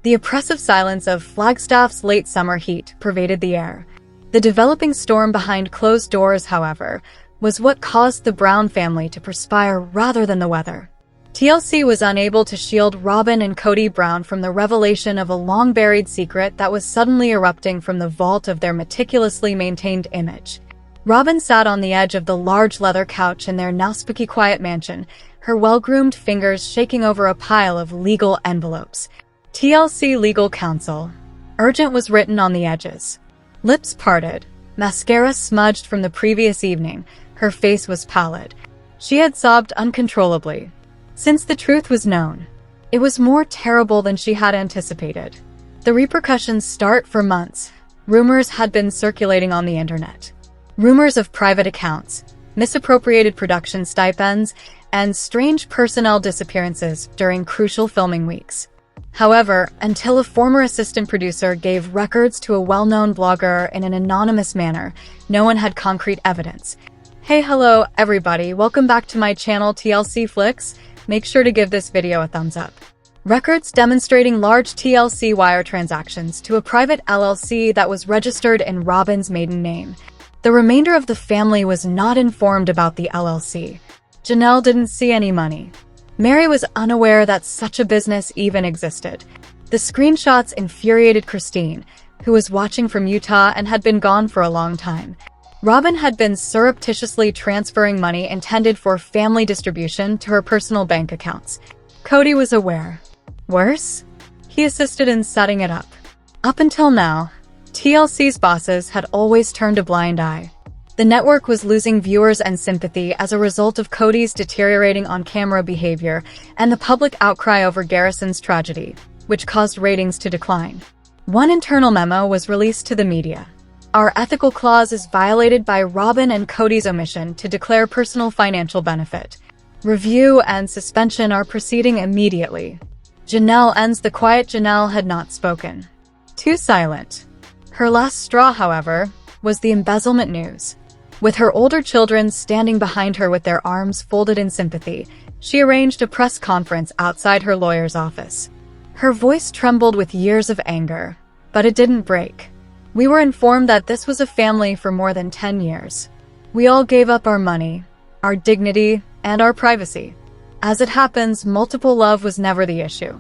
The oppressive silence of Flagstaff's late summer heat pervaded the air. The developing storm behind closed doors, however, was what caused the Brown family to perspire rather than the weather. TLC was unable to shield Robyn and Cody Brown from the revelation of a long-buried secret that was suddenly erupting from the vault of their meticulously maintained image. Robyn sat on the edge of the large leather couch in their now spooky quiet mansion, her well-groomed fingers shaking over a pile of legal envelopes. TLC Legal Counsel. Urgent was written on the edges. Lips parted, mascara smudged from the previous evening, her face was pallid. She had sobbed uncontrollably. Since the truth was known, it was more terrible than she had anticipated. The repercussions start for months. Rumors had been circulating on the internet. Rumors of private accounts, misappropriated production stipends, and strange personnel disappearances during crucial filming weeks. However, until a former assistant producer gave records to a well-known blogger in an anonymous manner, no one had concrete evidence. Hey, hello, everybody. Welcome back to my channel, TLC Flicks. Make sure to give this video a thumbs up. Records demonstrating large TLC wire transactions to a private LLC that was registered in Robyn's maiden name. The remainder of the family was not informed about the LLC. Janelle didn't see any money. Mary was unaware that such a business even existed. The screenshots infuriated Christine, who was watching from Utah and had been gone for a long time. Robyn had been surreptitiously transferring money intended for family distribution to her personal bank accounts. Cody was aware. Worse, he assisted in setting it up. Up until now, TLC's bosses had always turned a blind eye. The network was losing viewers and sympathy as a result of Cody's deteriorating on-camera behavior and the public outcry over Garrison's tragedy, which caused ratings to decline. One internal memo was released to the media. Our ethical clause is violated by Robyn and Cody's omission to declare personal financial benefit. Review and suspension are proceeding immediately. Janelle ends. The quiet Janelle had not spoken. Too silent. Her last straw, however, was the embezzlement news. With her older children standing behind her with their arms folded in sympathy, she arranged a press conference outside her lawyer's office. Her voice trembled with years of anger, but it didn't break. We were informed that this was a family for more than 10 years. We all gave up our money, our dignity, and our privacy. As it happens, multiple love was never the issue.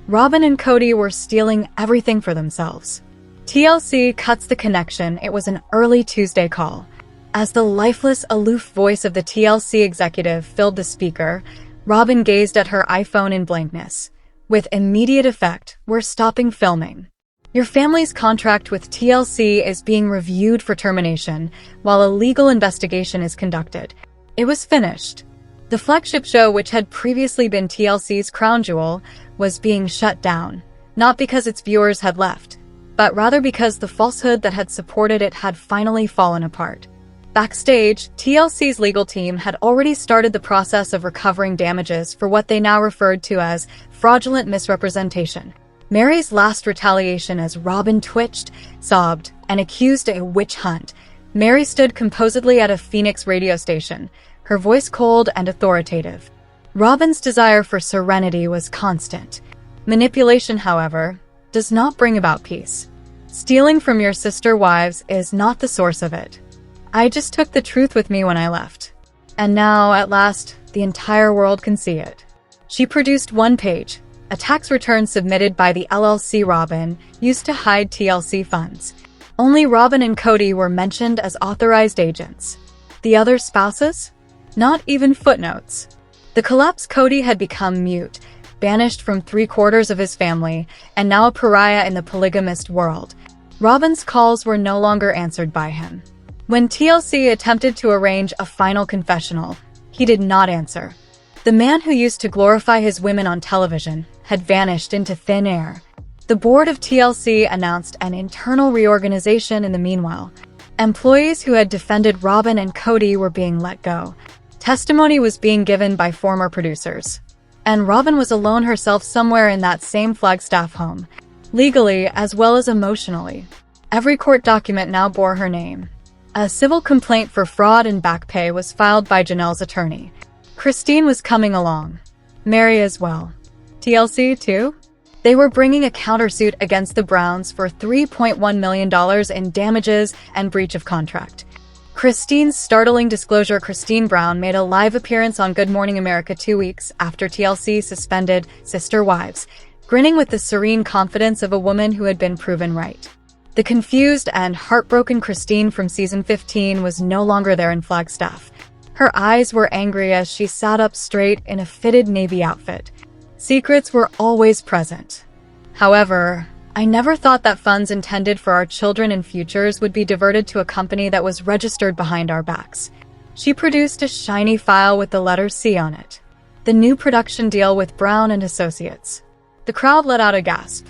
Robyn and Cody were stealing everything for themselves. TLC cuts the connection. It was an early Tuesday call. As the lifeless, aloof voice of the TLC executive filled the speaker, Robyn gazed at her iPhone in blankness. With immediate effect, we're stopping filming. Your family's contract with TLC is being reviewed for termination, while a legal investigation is conducted. It was finished. The flagship show, which had previously been TLC's crown jewel, was being shut down, not because its viewers had left, but rather because the falsehood that had supported it had finally fallen apart. Backstage, TLC's legal team had already started the process of recovering damages for what they now referred to as fraudulent misrepresentation. Mary's last retaliation as Robyn twitched, sobbed, and accused a witch hunt. Mary stood composedly at a Phoenix radio station, her voice cold and authoritative. Robyn's desire for serenity was constant. Manipulation, however, does not bring about peace. Stealing from your sister wives is not the source of it. I just took the truth with me when I left. And now, at last, the entire world can see it. She produced one page, a tax return submitted by the LLC Robyn used to hide TLC funds. Only Robyn and Cody were mentioned as authorized agents. The other spouses? Not even footnotes. The collapsed Cody had become mute, banished from 3/4 of his family, and now a pariah in the polygamist world. Robyn's calls were no longer answered by him. When TLC attempted to arrange a final confessional, he did not answer. The man who used to glorify his women on television had vanished into thin air. The board of TLC announced an internal reorganization in the meanwhile. Employees who had defended Robyn and Cody were being let go. Testimony was being given by former producers. And Robyn was alone herself somewhere in that same Flagstaff home, legally as well as emotionally. Every court document now bore her name. A civil complaint for fraud and back pay was filed by Janelle's attorney. Christine was coming along. Mary as well. TLC too? They were bringing a countersuit against the Browns for $3.1 million in damages and breach of contract. Christine's startling disclosure. Christine Brown made a live appearance on Good Morning America 2 weeks after TLC suspended Sister Wives, grinning with the serene confidence of a woman who had been proven right. The confused and heartbroken Christine from season 15 was no longer there in Flagstaff. Her eyes were angry as she sat up straight in a fitted navy outfit. Secrets were always present. However, I never thought that funds intended for our children and futures would be diverted to a company that was registered behind our backs. She produced a shiny file with the letter C on it. The new production deal with Brown and Associates. The crowd let out a gasp.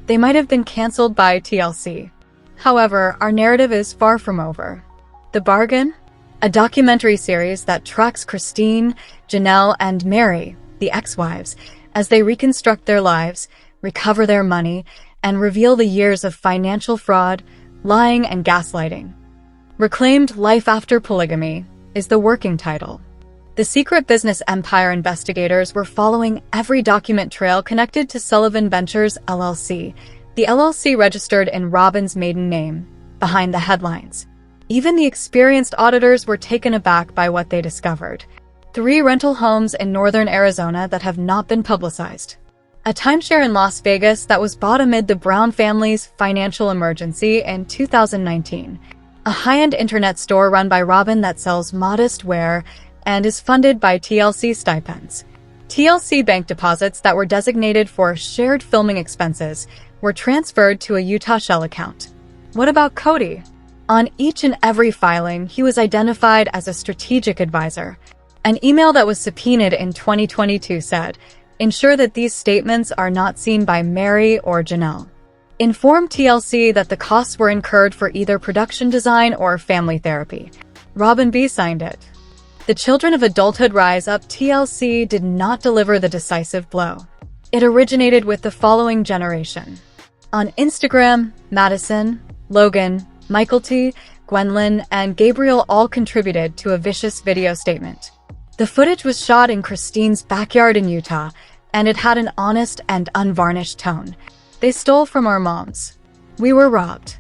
They might have been canceled by TLC. However, our narrative is far from over. The Bargain? A documentary series that tracks Christine, Janelle, and Mary, the ex-wives, as they reconstruct their lives, recover their money, and reveal the years of financial fraud, lying, and gaslighting. Reclaimed Life After Polygamy is the working title. The secret business empire investigators were following every document trail connected to Sullivan Ventures LLC, the LLC registered in Robyn's maiden name, behind the headlines. Even the experienced auditors were taken aback by what they discovered. 3 rental homes in northern Arizona that have not been publicized. A timeshare in Las Vegas that was bought amid the Brown family's financial emergency in 2019. A high-end internet store run by Robyn that sells modest wear and is funded by TLC stipends. TLC bank deposits that were designated for shared filming expenses were transferred to a Utah shell account. What about Cody? On each and every filing, he was identified as a strategic advisor. An email that was subpoenaed in 2022 said, "Ensure that these statements are not seen by Mary or Janelle. Inform TLC that the costs were incurred for either production design or family therapy." Robyn B. signed it. The children of adulthood rise up. TLC did not deliver the decisive blow. It originated with the following generation. On Instagram, Madison, Logan, Michael T., Gwendolyn, and Gabriel all contributed to a vicious video statement. The footage was shot in Christine's backyard in Utah, and it had an honest and unvarnished tone. "They stole from our moms. We were robbed.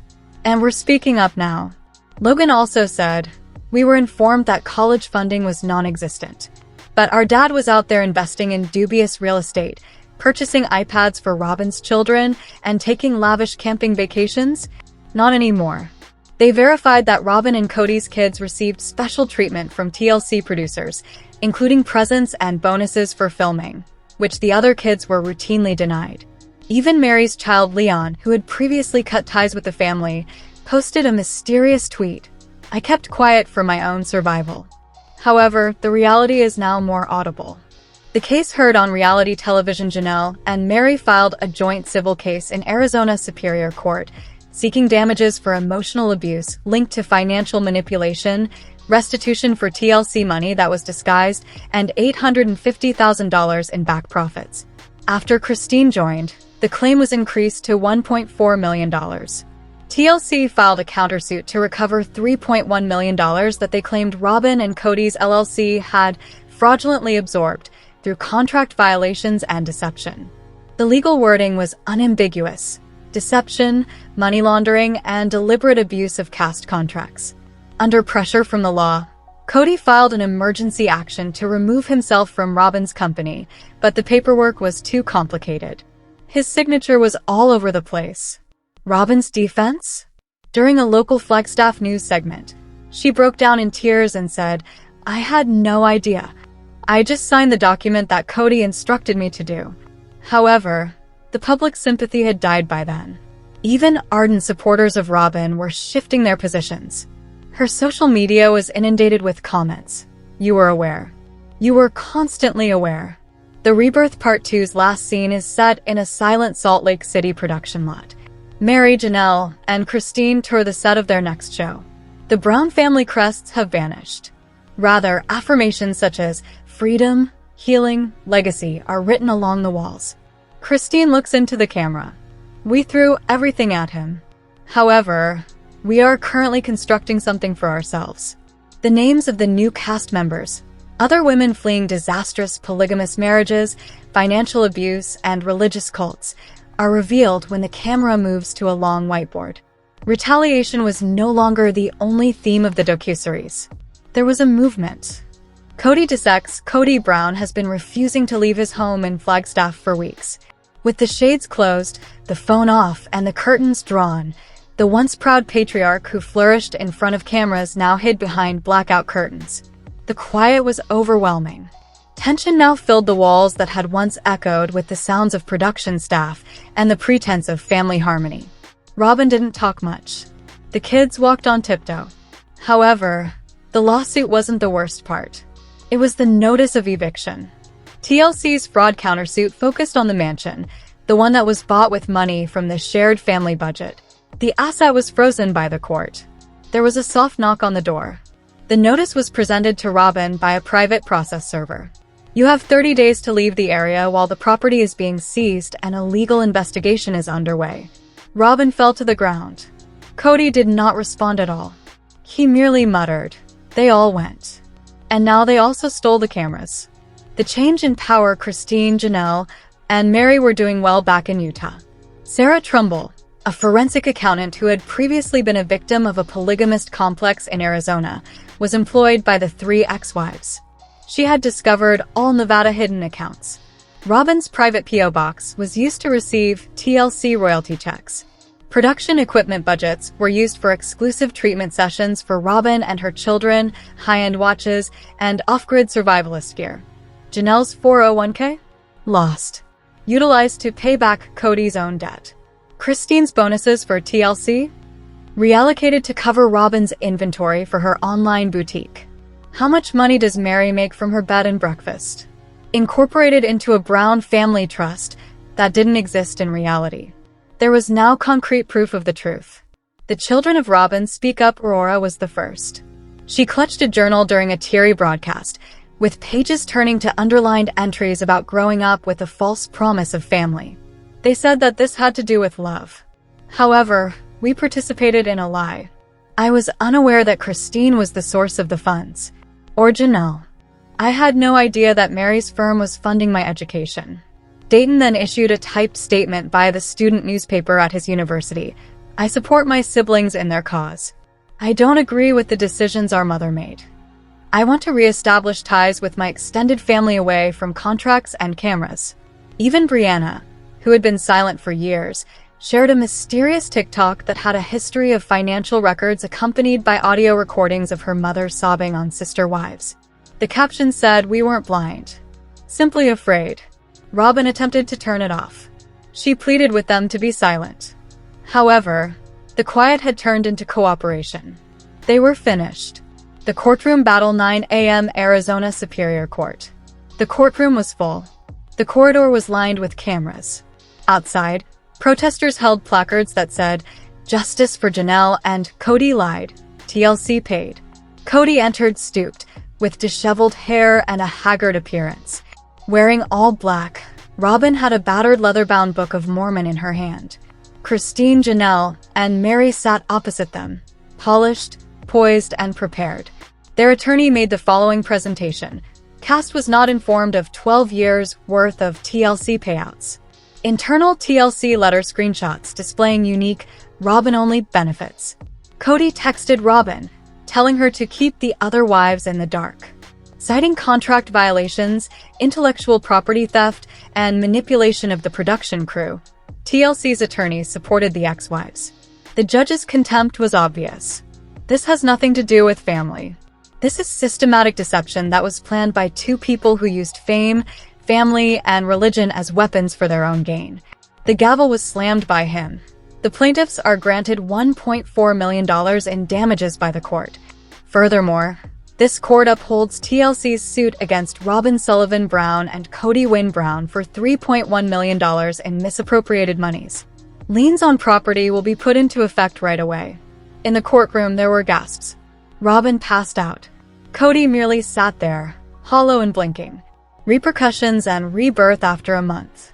And we're speaking up now." Logan also said, "We were informed that college funding was non-existent. But our dad was out there investing in dubious real estate, purchasing iPads for Robyn's children, and taking lavish camping vacations? Not anymore." They verified that Robyn and Cody's kids received special treatment from TLC producers, including presents and bonuses for filming, which the other kids were routinely denied. Even Mary's child Leon, who had previously cut ties with the family, posted a mysterious tweet, "I kept quiet for my own survival." However, the reality is now more audible. The case heard on reality television. Janelle and Mary filed a joint civil case in Arizona Superior Court, seeking damages for emotional abuse linked to financial manipulation, restitution for TLC money that was disguised, and $850,000 in back profits. After Christine joined, the claim was increased to $1.4 million. TLC filed a countersuit to recover $3.1 million that they claimed Robyn and Cody's LLC had fraudulently absorbed through contract violations and deception. The legal wording was unambiguous: deception, money laundering, and deliberate abuse of caste contracts. Under pressure from the law, Cody filed an emergency action to remove himself from Robyn's company, but the paperwork was too complicated. His signature was all over the place. Robyn's defense? During a local Flagstaff news segment, she broke down in tears and said, "I had no idea. I just signed the document that Cody instructed me to do." However, the public sympathy had died by then. Even ardent supporters of Robyn were shifting their positions. Her social media was inundated with comments. "You were aware. You were constantly aware." The Rebirth Part 2's last scene is set in a silent Salt Lake City production lot. Mary, Janelle, and Christine tour the set of their next show. The Brown family crests have vanished. Rather, affirmations such as freedom, healing, legacy are written along the walls. Christine looks into the camera. "We threw everything at him. However, we are currently constructing something for ourselves." The names of the new cast members, other women fleeing disastrous polygamous marriages, financial abuse, and religious cults, are revealed when the camera moves to a long whiteboard. Retaliation was no longer the only theme of the docuseries. There was a movement. Cody dissects Cody Brown has been refusing to leave his home in Flagstaff for weeks. With the shades closed, the phone off, and the curtains drawn, the once proud patriarch who flourished in front of cameras now hid behind blackout curtains. The quiet was overwhelming. Tension now filled the walls that had once echoed with the sounds of production staff and the pretense of family harmony. Robyn didn't talk much. The kids walked on tiptoe. However, the lawsuit wasn't the worst part. It was the notice of eviction. TLC's fraud countersuit focused on the mansion, the one that was bought with money from the shared family budget. The asset was frozen by the court. There was a soft knock on the door. The notice was presented to Robyn by a private process server. You have 30 days to leave the area while the property is being seized and a legal investigation is underway. Robyn fell to the ground. Cody did not respond at all. He merely muttered, "They all went." And now they also stole the cameras. The change in power. Christine, Janelle, and Mary were doing well back in Utah. Sarah Trumbull, a forensic accountant who had previously been a victim of a polygamist complex in Arizona, was employed by the three ex-wives. She had discovered all Nevada hidden accounts. Robyn's private P.O. box was used to receive TLC royalty checks. Production equipment budgets were used for exclusive treatment sessions for Robyn and her children, high-end watches, and off-grid survivalist gear. Janelle's 401k? Lost. Utilized to pay back Cody's own debt. Christine's bonuses for TLC? Reallocated to cover Robyn's inventory for her online boutique. How much money does Mary make from her bed and breakfast? Incorporated into a Brown family trust that didn't exist in reality. There was now concrete proof of the truth. The children of Robyn speak up. Aurora was the first. She clutched a journal during a teary broadcast, with pages turning to underlined entries about growing up with a false promise of family. They said that this had to do with love. However, we participated in a lie. I was unaware that Christine was the source of the funds. Or Janelle. I had no idea that Mary's firm was funding my education. Dayton then issued a typed statement via the student newspaper at his university. I support my siblings in their cause. I don't agree with the decisions our mother made. I want to reestablish ties with my extended family away from contracts and cameras. Even Brianna, who had been silent for years, shared a mysterious TikTok that had a history of financial records accompanied by audio recordings of her mother sobbing on sister wives. The caption said, "We weren't blind. Simply afraid." Robyn attempted to turn it off. She pleaded with them to be silent. However, the quiet had turned into cooperation. They were finished. The courtroom battle. 9 a.m. Arizona Superior Court. The courtroom was full. The corridor was lined with cameras. Outside, protesters held placards that said, "Justice for Janelle" and "Cody lied. TLC paid." Cody entered stooped, with disheveled hair and a haggard appearance. Wearing all black, Robyn had a battered leather-bound Book of Mormon in her hand. Christine, Janelle, and Mary sat opposite them, polished, poised, and prepared. Their attorney made the following presentation. Cast was not informed of 12 years' worth of TLC payouts. Internal TLC letter screenshots displaying unique Robyn-only benefits. Cody texted Robyn, telling her to keep the other wives in the dark. Citing contract violations, intellectual property theft, and manipulation of the production crew, TLC's attorneys supported the ex-wives. The judge's contempt was obvious. This has nothing to do with family. This is systematic deception that was planned by two people who used fame, family, and religion as weapons for their own gain. The gavel was slammed by him. The plaintiffs are granted $1.4 million in damages by the court. Furthermore, this court upholds TLC's suit against Robyn Sullivan Brown and Cody Wynn Brown for $3.1 million in misappropriated monies. Liens on property will be put into effect right away. In the courtroom, there were gasps. Robyn passed out. Cody merely sat there, hollow and blinking. Repercussions and rebirth after a month.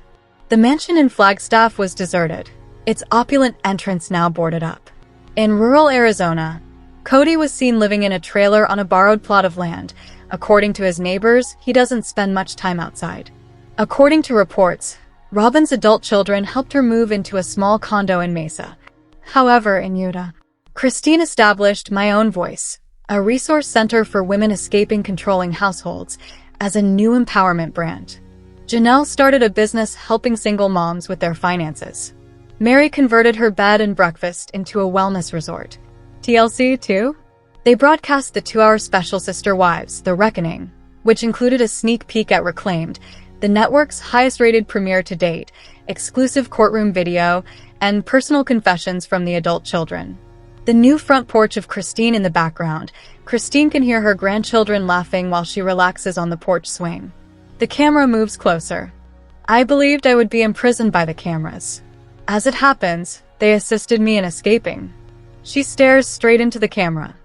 The mansion in Flagstaff was deserted, its opulent entrance now boarded up. In rural Arizona, Cody was seen living in a trailer on a borrowed plot of land. According to his neighbors, he doesn't spend much time outside. According to reports, Robyn's adult children helped her move into a small condo in Mesa. However, in Utah, Christine established My Own Voice, a resource center for women escaping controlling households, as a new empowerment brand. Janelle started a business helping single moms with their finances. Mary converted her bed and breakfast into a wellness resort. TLC, too? They broadcast the 2-hour special Sister Wives, The Reckoning, which included a sneak peek at Reclaimed, the network's highest-rated premiere to date, exclusive courtroom video, and personal confessions from the adult children. The new front porch of Christine in the background. Christine can hear her grandchildren laughing while she relaxes on the porch swing. The camera moves closer. I believed I would be imprisoned by the cameras. As it happens, they assisted me in escaping. She stares straight into the camera.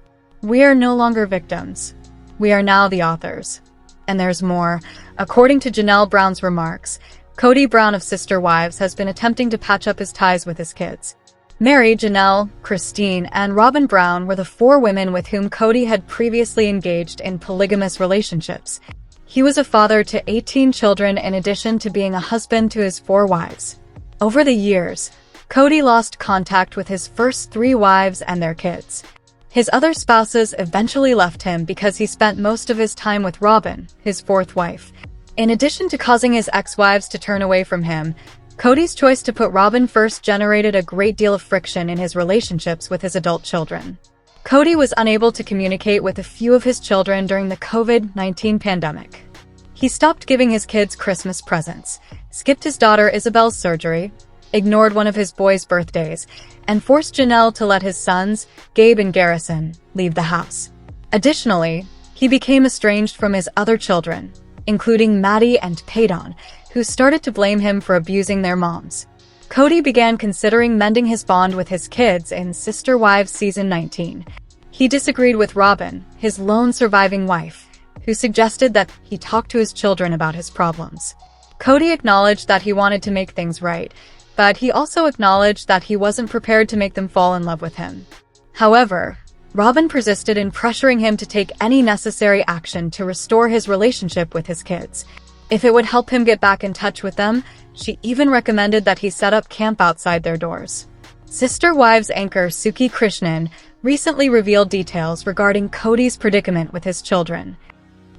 We are no longer victims. We are now the authors. And there's more. According to Janelle Brown's remarks, Cody Brown of Sister Wives has been attempting to patch up his ties with his kids. Mary, Janelle, Christine, and Robyn Brown were the 4 women with whom Cody had previously engaged in polygamous relationships. He was a father to 18 children in addition to being a husband to his 4 wives. Over the years, Cody lost contact with his first 3 wives and their kids. His other spouses eventually left him because he spent most of his time with Robyn, his 4th wife. In addition to causing his ex-wives to turn away from him, Cody's choice to put Robyn first generated a great deal of friction in his relationships with his adult children. Cody was unable to communicate with a few of his children during the COVID-19 pandemic. He stopped giving his kids Christmas presents, skipped his daughter Isabel's surgery, ignored one of his boys' birthdays, and forced Janelle to let his sons, Gabe and Garrison, leave the house. Additionally, he became estranged from his other children, including Maddie and Paydon, who started to blame him for abusing their moms. Cody began considering mending his bond with his kids in Sister Wives Season 19. He disagreed with Robyn, his lone surviving wife, who suggested that he talk to his children about his problems. Cody acknowledged that he wanted to make things right, but he also acknowledged that he wasn't prepared to make them fall in love with him. However, Robyn persisted in pressuring him to take any necessary action to restore his relationship with his kids. If it would help him get back in touch with them, she even recommended that he set up camp outside their doors. Sister Wives anchor Suki Krishnan recently revealed details regarding Cody's predicament with his children.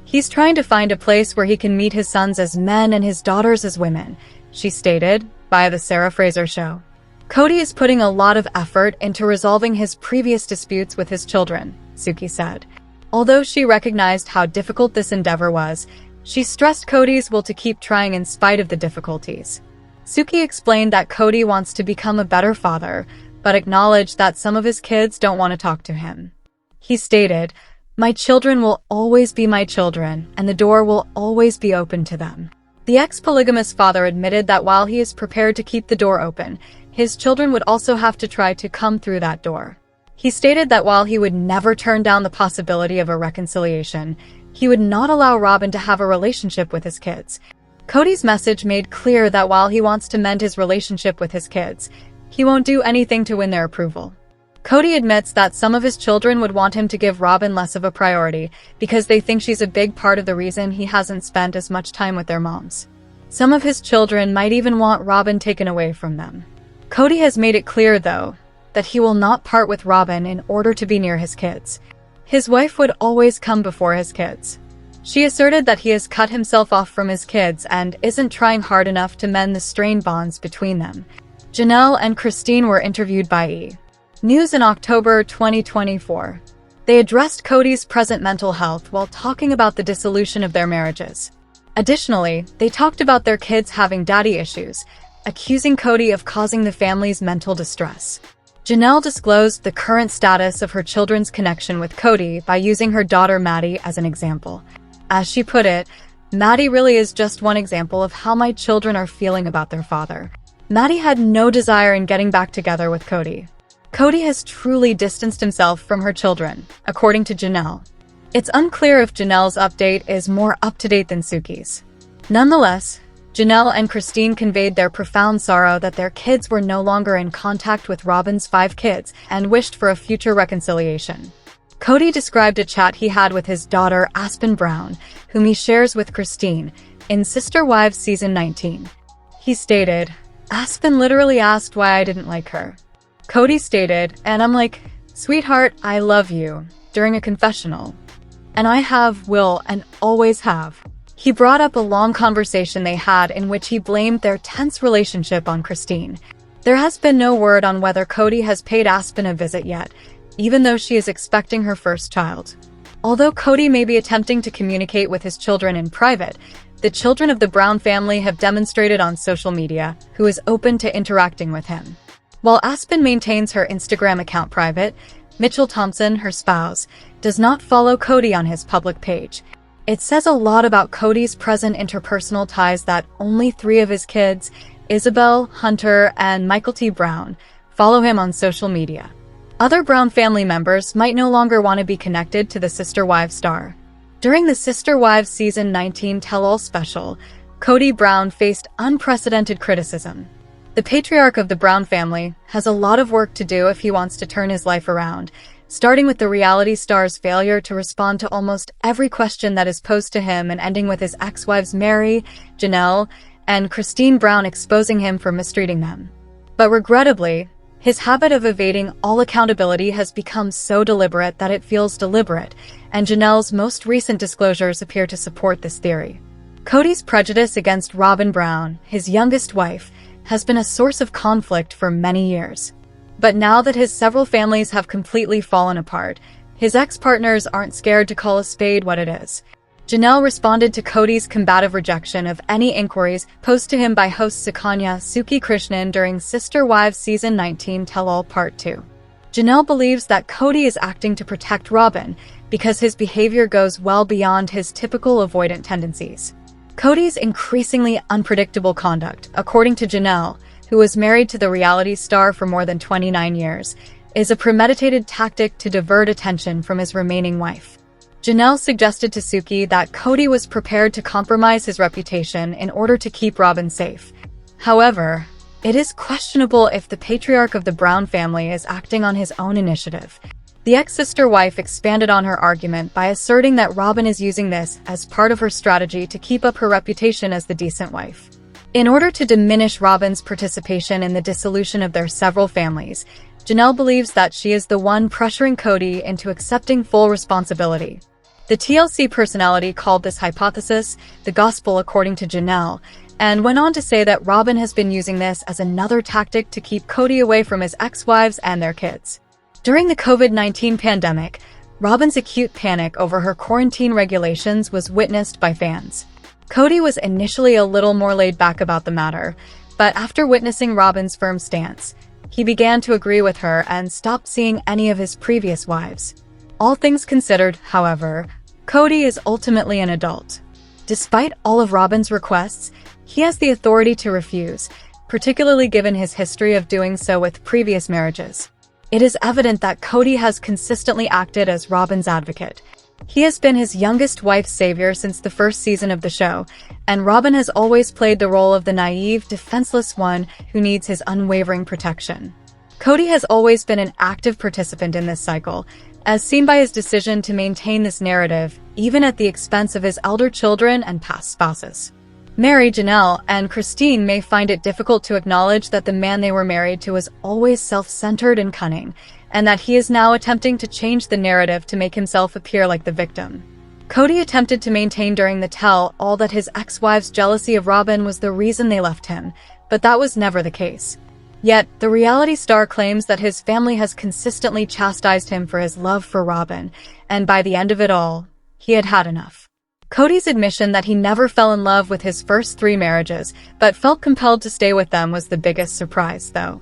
He's trying to find a place where he can meet his sons as men and his daughters as women, she stated, via The Sarah Fraser Show. Cody is putting a lot of effort into resolving his previous disputes with his children, Suki said. Although she recognized how difficult this endeavor was, she stressed Cody's will to keep trying in spite of the difficulties. Suki explained that Cody wants to become a better father, but acknowledged that some of his kids don't want to talk to him. He stated, "My children will always be my children, and the door will always be open to them." The ex-polygamous father admitted that while he is prepared to keep the door open, his children would also have to try to come through that door. He stated that while he would never turn down the possibility of a reconciliation, he would not allow Robyn to have a relationship with his kids. Cody's message made clear that while he wants to mend his relationship with his kids, he won't do anything to win their approval. Cody admits that some of his children would want him to give Robyn less of a priority because they think she's a big part of the reason he hasn't spent as much time with their moms. Some of his children might even want Robyn taken away from them. Cody has made it clear, though, that he will not part with Robyn in order to be near his kids. His wife would always come before his kids. She asserted that he has cut himself off from his kids and isn't trying hard enough to mend the strained bonds between them. Janelle and Christine were interviewed by E! News in October 2024. They addressed Cody's present mental health while talking about the dissolution of their marriages. Additionally, they talked about their kids having daddy issues, accusing Cody of causing the family's mental distress. Janelle disclosed the current status of her children's connection with Cody by using her daughter Maddie as an example. As she put it, "Maddie really is just one example of how my children are feeling about their father." Maddie had no desire in getting back together with Cody. Cody has truly distanced himself from her children, according to Janelle. It's unclear if Janelle's update is more up-to-date than Suki's. Nonetheless, Janelle and Christine conveyed their profound sorrow that their kids were no longer in contact with Robyn's 5 kids and wished for a future reconciliation. Cody described a chat he had with his daughter Aspen Brown, whom he shares with Christine, in Sister Wives Season 19. He stated, "Aspen literally asked why I didn't like her." Cody stated, "And I'm like, sweetheart, I love you," during a confessional. "And I will, and always have." He brought up a long conversation they had in which he blamed their tense relationship on Christine. There has been no word on whether Cody has paid Aspen a visit yet, even though she is expecting her first child. Although Cody may be attempting to communicate with his children in private, the children of the Brown family have demonstrated on social media who is open to interacting with him. While Aspen maintains her Instagram account private, Mitchell Thompson, her spouse, does not follow Cody on his public page. It says a lot about Cody's present interpersonal ties that only 3 of his kids, Isabel, Hunter, and Michael T. Brown, follow him on social media. Other Brown family members might no longer want to be connected to the Sister Wives star. During the Sister Wives Season 19 Tell-All special, Cody Brown faced unprecedented criticism. The patriarch of the Brown family has a lot of work to do if he wants to turn his life around, starting with the reality star's failure to respond to almost every question that is posed to him and ending with his ex-wives Mary, Janelle, and Christine Brown exposing him for mistreating them. But regrettably, his habit of evading all accountability has become so deliberate that it feels deliberate, and Janelle's most recent disclosures appear to support this theory. Cody's prejudice against Robyn Brown, his youngest wife, has been a source of conflict for many years. But now that his several families have completely fallen apart, his ex-partners aren't scared to call a spade what it is. Janelle responded to Cody's combative rejection of any inquiries posed to him by host Sukanya Suki Krishnan during Sister Wives Season 19 Tell-All Part 2. Janelle believes that Cody is acting to protect Robyn because his behavior goes well beyond his typical avoidant tendencies. Cody's increasingly unpredictable conduct, according to Janelle, who was married to the reality star for more than 29 years, is a premeditated tactic to divert attention from his remaining wife. Janelle suggested to Suki that Cody was prepared to compromise his reputation in order to keep Robyn safe. However, it is questionable if the patriarch of the Brown family is acting on his own initiative. The ex-sister wife expanded on her argument by asserting that Robyn is using this as part of her strategy to keep up her reputation as the decent wife. In order to diminish Robyn's participation in the dissolution of their several families, Janelle believes that she is the one pressuring Cody into accepting full responsibility. The TLC personality called this hypothesis the gospel according to Janelle, and went on to say that Robyn has been using this as another tactic to keep Cody away from his ex-wives and their kids. During the COVID-19 pandemic, Robyn's acute panic over her quarantine regulations was witnessed by fans. Cody was initially a little more laid back about the matter, but after witnessing Robyn's firm stance, he began to agree with her and stopped seeing any of his previous wives. All things considered, however, Cody is ultimately an adult. Despite all of Robyn's requests, he has the authority to refuse, particularly given his history of doing so with previous marriages. It is evident that Cody has consistently acted as Robyn's advocate. He has been his youngest wife's savior since the first season of the show, and Robyn has always played the role of the naive, defenseless one who needs his unwavering protection. Cody has always been an active participant in this cycle, as seen by his decision to maintain this narrative, even at the expense of his elder children and past spouses. Mary, Janelle, and Christine may find it difficult to acknowledge that the man they were married to was always self-centered and cunning, and that he is now attempting to change the narrative to make himself appear like the victim. Cody attempted to maintain during the tell-all that his ex-wife's jealousy of Robyn was the reason they left him, but that was never the case. Yet, the reality star claims that his family has consistently chastised him for his love for Robyn, and by the end of it all, he had had enough. Cody's admission that he never fell in love with his first 3 marriages, but felt compelled to stay with them was the biggest surprise, though.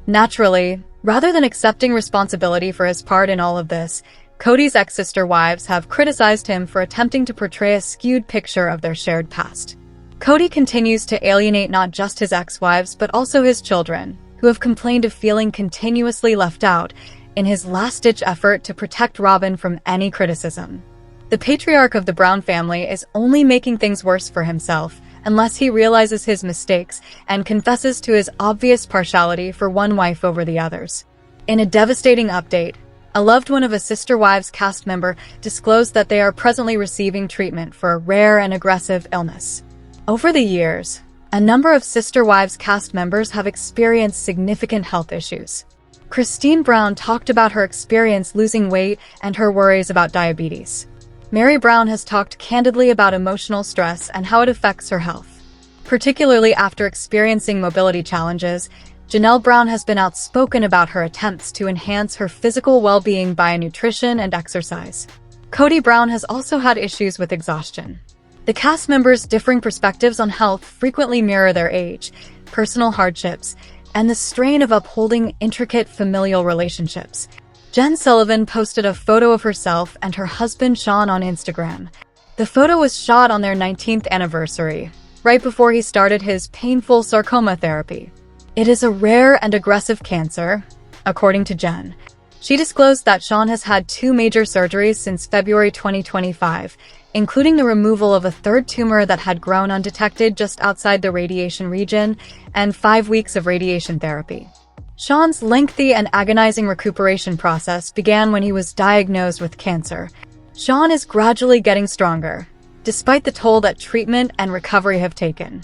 Naturally, rather than accepting responsibility for his part in all of this, Cody's ex-sister wives have criticized him for attempting to portray a skewed picture of their shared past. Cody continues to alienate not just his ex-wives but also his children, who have complained of feeling continuously left out in his last-ditch effort to protect Robyn from any criticism. The patriarch of the Brown family is only making things worse for himself unless he realizes his mistakes and confesses to his obvious partiality for one wife over the others. In a devastating update, a loved one of a Sister Wives cast member disclosed that they are presently receiving treatment for a rare and aggressive illness. Over the years, A number of Sister Wives cast members have experienced significant health issues. Christine Brown talked about her experience losing weight and her worries about diabetes. Mary Brown has talked candidly about emotional stress and how it affects her health. Particularly after experiencing mobility challenges, Janelle Brown has been outspoken about her attempts to enhance her physical well-being via nutrition and exercise. Cody Brown has also had issues with exhaustion. The cast members' differing perspectives on health frequently mirror their age, personal hardships, and the strain of upholding intricate familial relationships. Jen Sullivan posted a photo of herself and her husband Sean on Instagram. The photo was shot on their 19th anniversary, right before he started his painful sarcoma therapy. It is a rare and aggressive cancer, according to Jen. She disclosed that Sean has had 2 major surgeries since February 2025, including the removal of a 3rd tumor that had grown undetected just outside the radiation region and 5 weeks of radiation therapy. Sean's lengthy and agonizing recuperation process began when he was diagnosed with cancer. Sean is gradually getting stronger, despite the toll that treatment and recovery have taken.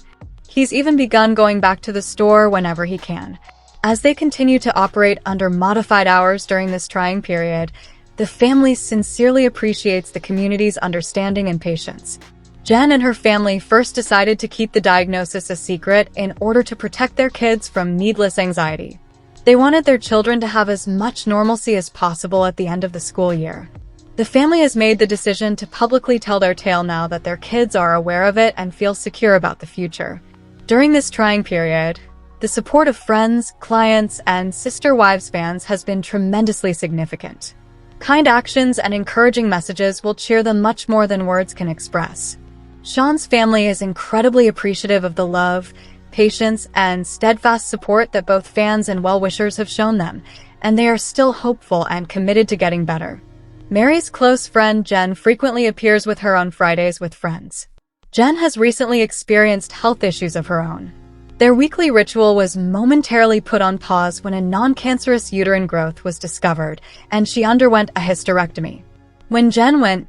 He's even begun going back to the store whenever he can. As they continue to operate under modified hours during this trying period, the family sincerely appreciates the community's understanding and patience. Jen and her family first decided to keep the diagnosis a secret in order to protect their kids from needless anxiety. They wanted their children to have as much normalcy as possible at the end of the school year. The family has made the decision to publicly tell their tale now that their kids are aware of it and feel secure about the future. During this trying period, the support of friends, clients, and Sister Wives fans has been tremendously significant. Kind actions and encouraging messages will cheer them much more than words can express. Sean's family is incredibly appreciative of the love, patience, and steadfast support that both fans and well-wishers have shown them, and they are still hopeful and committed to getting better. Mary's close friend Jen frequently appears with her on Fridays with Friends. Jen has recently experienced health issues of her own. Their weekly ritual was momentarily put on pause when a non-cancerous uterine growth was discovered, and she underwent a hysterectomy. When Jen went,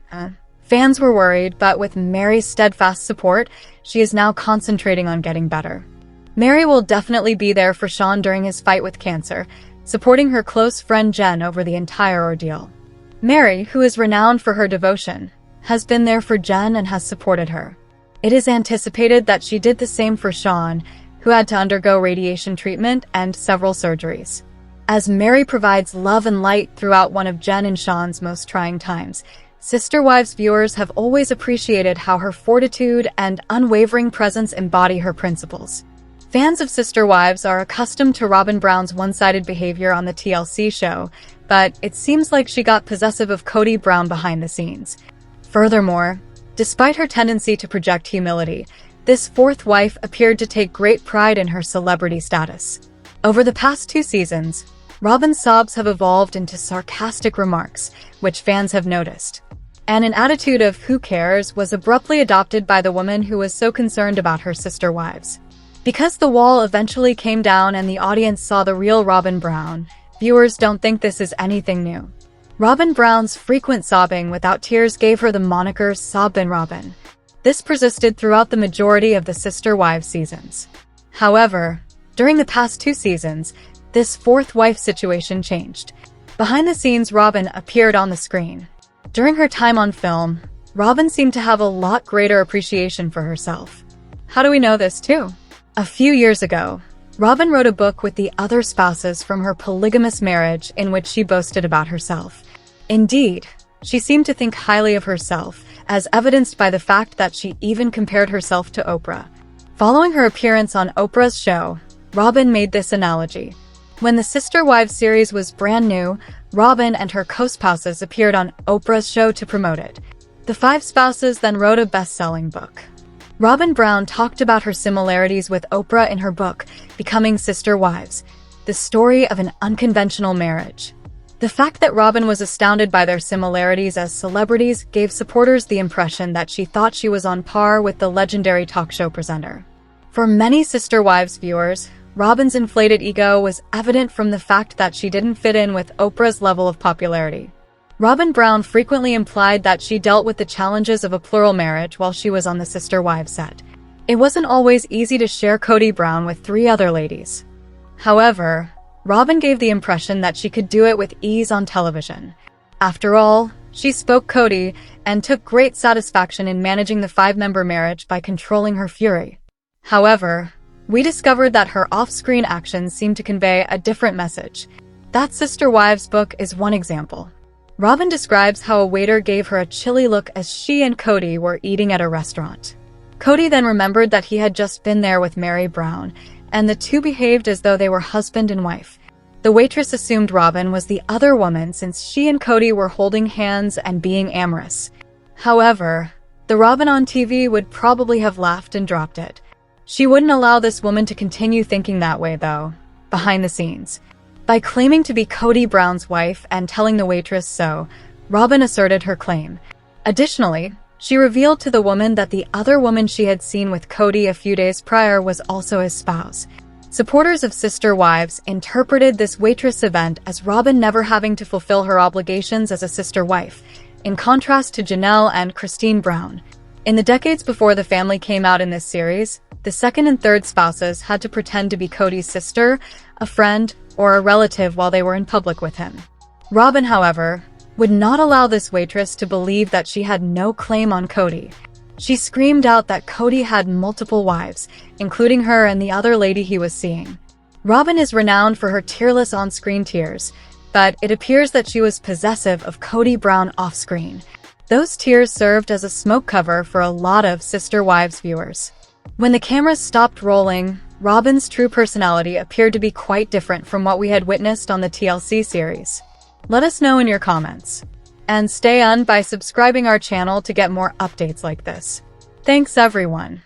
fans were worried, but with Mary's steadfast support, she is now concentrating on getting better. Mary will definitely be there for Sean during his fight with cancer, supporting her close friend Jen over the entire ordeal. Mary, who is renowned for her devotion, has been there for Jen and has supported her. It is anticipated that she did the same for Sean, who had to undergo radiation treatment and several surgeries. As Mary provides love and light throughout one of Jen and Sean's most trying times, Sister Wives viewers have always appreciated how her fortitude and unwavering presence embody her principles. Fans of Sister Wives are accustomed to Robyn Brown's one-sided behavior on the TLC show, but it seems like she got possessive of Cody Brown behind the scenes. Furthermore, despite her tendency to project humility, this 4th wife appeared to take great pride in her celebrity status. Over the past 2 seasons, Robyn's sobs have evolved into sarcastic remarks, which fans have noticed. And an attitude of "who cares" was abruptly adopted by the woman who was so concerned about her sister wives. Because the wall eventually came down and the audience saw the real Robyn Brown, viewers don't think this is anything new. Robyn Brown's frequent sobbing without tears gave her the moniker Sobbin' Robyn. This persisted throughout the majority of the Sister Wives seasons. However, during the past 2 seasons, this 4th wife situation changed. Behind the scenes, Robyn appeared on the screen. During her time on film, Robyn seemed to have a lot greater appreciation for herself. How do we know this too? A few years ago, Robyn wrote a book with the other spouses from her polygamous marriage in which she boasted about herself. Indeed, she seemed to think highly of herself, as evidenced by the fact that she even compared herself to Oprah. Following her appearance on Oprah's show, Robyn made this analogy. When the Sister Wives series was brand new, Robyn and her co-spouses appeared on Oprah's show to promote it. The 5 spouses then wrote a best-selling book. Robyn Brown talked about her similarities with Oprah in her book, Becoming Sister Wives, the story of an unconventional marriage. The fact that Robyn was astounded by their similarities as celebrities gave supporters the impression that she thought she was on par with the legendary talk show presenter. For many Sister Wives viewers, Robyn's inflated ego was evident from the fact that she didn't fit in with Oprah's level of popularity. Robyn Brown frequently implied that she dealt with the challenges of a plural marriage while she was on the Sister Wives set. It wasn't always easy to share Cody Brown with 3 other ladies. However, Robyn gave the impression that she could do it with ease on television. After all, she spoke Cody and took great satisfaction in managing the 5-member marriage by controlling her fury. However, we discovered that her off-screen actions seemed to convey a different message. That Sister Wives book is one example. Robyn describes how a waiter gave her a chilly look as she and Cody were eating at a restaurant. Cody then remembered that he had just been there with Mary Brown, and the two behaved as though they were husband and wife. The waitress assumed Robyn was the other woman since she and Cody were holding hands and being amorous. However, the Robyn on TV would probably have laughed and dropped it. She wouldn't allow this woman to continue thinking that way, though, behind the scenes. By claiming to be Cody Brown's wife and telling the waitress so, Robyn asserted her claim. Additionally, she revealed to the woman that the other woman she had seen with Cody a few days prior was also his spouse. Supporters of Sister Wives interpreted this waitress event as Robyn never having to fulfill her obligations as a sister wife, in contrast to Janelle and Christine Brown. In the decades before the family came out in this series, the second and third spouses had to pretend to be Cody's sister, a friend, or a relative while they were in public with him. Robyn, however, would not allow this waitress to believe that she had no claim on Cody. She screamed out that Cody had multiple wives, including her and the other lady he was seeing. Robyn is renowned for her tearless on-screen tears, but it appears that she was possessive of Cody Brown off-screen. Those tears served as a smoke cover for a lot of Sister Wives viewers. When the cameras stopped rolling, Robyn's true personality appeared to be quite different from what we had witnessed on the TLC series. Let us know in your comments. And stay on by subscribing our channel to get more updates like this. Thanks everyone.